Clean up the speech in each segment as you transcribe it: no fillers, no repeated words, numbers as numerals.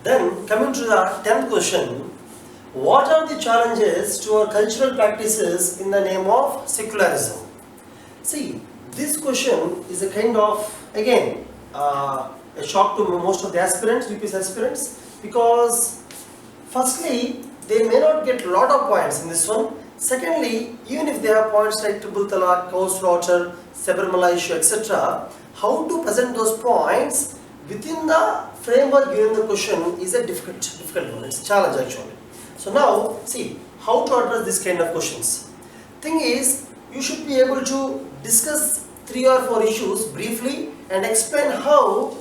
Then coming to the 10th question, what are the challenges to our cultural practices in the name of secularism? See, this question is a kind of, again, a shock to most of the aspirants, UPSC aspirants, because firstly, they may not get a lot of points in this one. Secondly, even if they have points like triple talaq, cow slaughter, Sabarimala issue, etc., how to present those points within the framework given the question is a difficult one. It's a challenge actually. So now, see how to address this kind of questions. Thing is, you should be able to discuss 3 or 4 issues briefly and explain how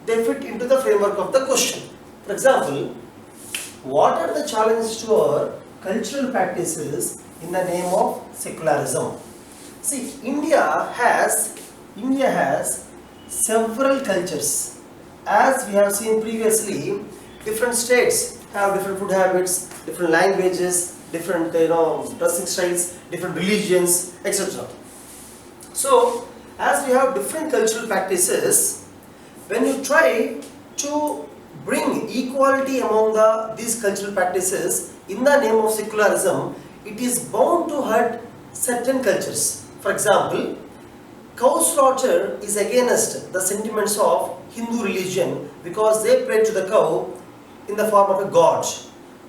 they fit into the framework of the question. For example, what are the challenges to our cultural practices in the name of secularism? See, India has several cultures. As we have seen previously, different states have different food habits, different languages, different dressing styles, different religions, etc. So, as we have different cultural practices, when you try to bring equality among these cultural practices in the name of secularism, it is bound to hurt certain cultures. For example, cow slaughter is against the sentiments of Hindu religion because they pray to the cow in the form of a god.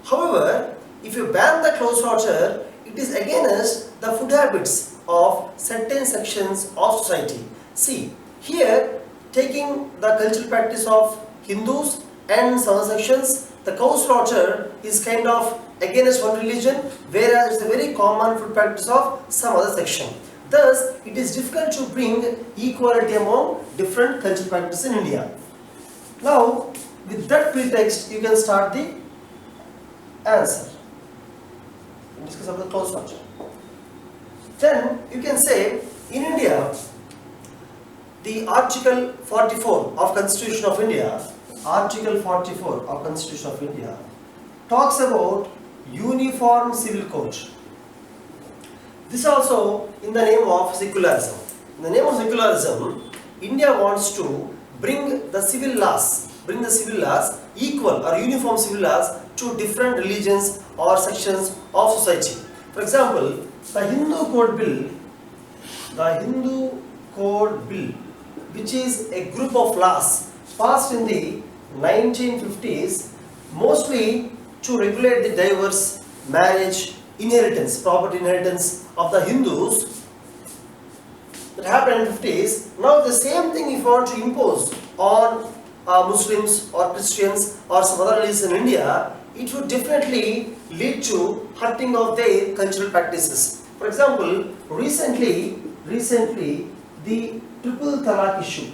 However, if you ban the cow slaughter, it is against the food habits of certain sections of society. See, here taking the cultural practice of Hindus and some sections, the cow slaughter is kind of against one religion, whereas it's a very common food practice of some other section. Thus, it is difficult to bring equality among different cultural practices in India. Now, with that pretext, you can start the answer. Discuss about the cow slaughter. Then, you can say, in India, the Article 44 of Constitution of India, Article 44 of Constitution of India talks about uniform civil code. This also in the name of secularism. In the name of secularism, India wants to bring the civil laws equal or uniform civil laws to different religions or sections of society. For example, the Hindu Code Bill, which is a group of laws passed in the 1950s, mostly to regulate the diverse marriage, inheritance, property inheritance of the Hindus that happened in the 50s. Now the same thing if you want to impose on Muslims or Christians or some other religions in India, it would definitely lead to hurting of their cultural practices. For example, recently the triple talaq issue.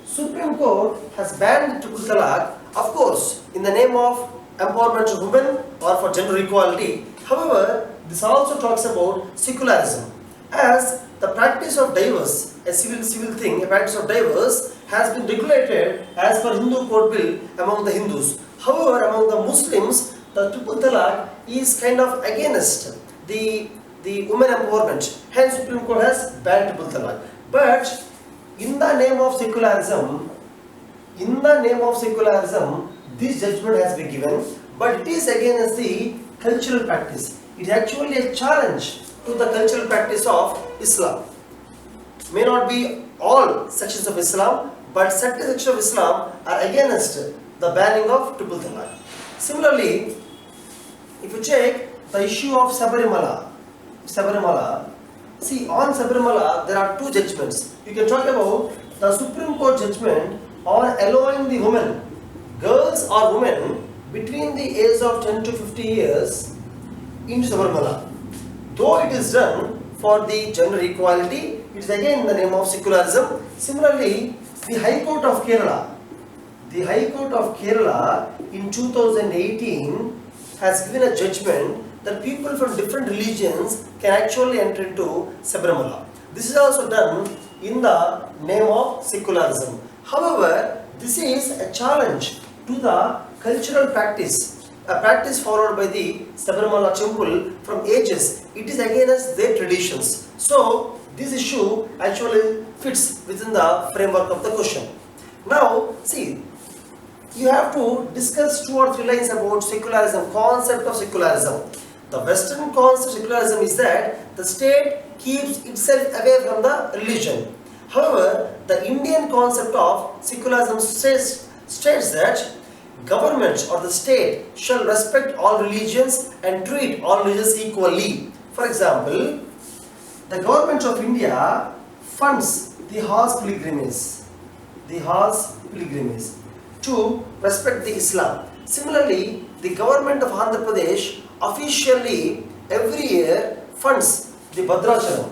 Supreme Court has banned triple talaq, of course, in the name of empowerment of women or for gender equality. However, this also talks about secularism, as the practice of divorce, a civil thing, a practice of divorce has been regulated as per Hindu Code Bill among the Hindus. However, among the Muslims, the triple talaq is kind of against the women empowerment. Hence, Supreme Court has banned triple talaq. But in the name of secularism, this judgment has been given, but it is against the cultural practice. It is actually a challenge to the cultural practice of Islam. May not be all sections of Islam, but certain sections of Islam are against the banning of triple talaq. Similarly, if you check the issue of Sabarimala, see, on Sabarimala there are 2 judgments. You can talk about the Supreme Court judgment on allowing the women, girls or women between the age of 10 to 50 years into Sabarimala. Though it is done for the gender equality, it is again in the name of secularism. Similarly, the High Court of Kerala in 2018 has given a judgment that people from different religions can actually enter into Sabarimala. This is also done in the name of secularism. However, this is a challenge to the cultural practice, a practice followed by the Sabarimala temple from ages. It is against their traditions. So, this issue actually fits within the framework of the question. Now, see, you have to discuss 2 or 3 lines about secularism, concept of secularism. The Western concept of secularism is that the state keeps itself away from the religion. However, the Indian concept of secularism states that government or the state shall respect all religions and treat all religions equally. For example, the government of India funds the Hajj pilgrimage to respect the Islam. Similarly, the government of Andhra Pradesh officially every year funds the Bhadrachalam,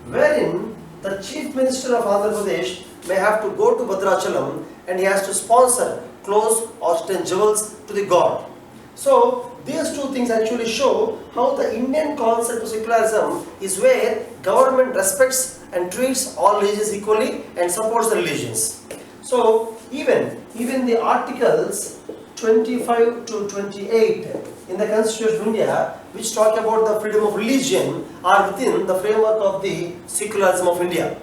wherein the chief minister of Andhra Pradesh may have to go to Bhadrachalam and he has to sponsor clothes or 10 jewels to the god. So these 2 things actually show how the Indian concept of secularism is where government respects and treats all religions equally and supports the religions. So even the articles 25 to 28 in the Constitution of India, which talk about the freedom of religion, are within the framework of the secularism of India.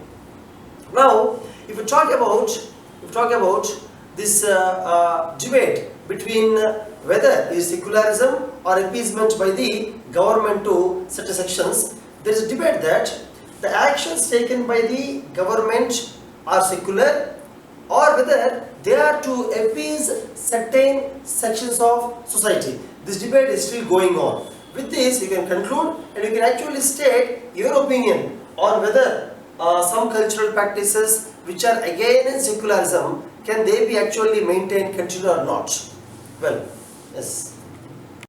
Now, if we talk about this debate between whether it is secularism or appeasement by the government to certain sections, there is a debate that the actions taken by the government are secular or whether they are to appease certain sections of society. This debate is still going on. With this, you can conclude and you can actually state your opinion on whether some cultural practices which are against secularism, can they be actually maintained, continued or not? Well, yes.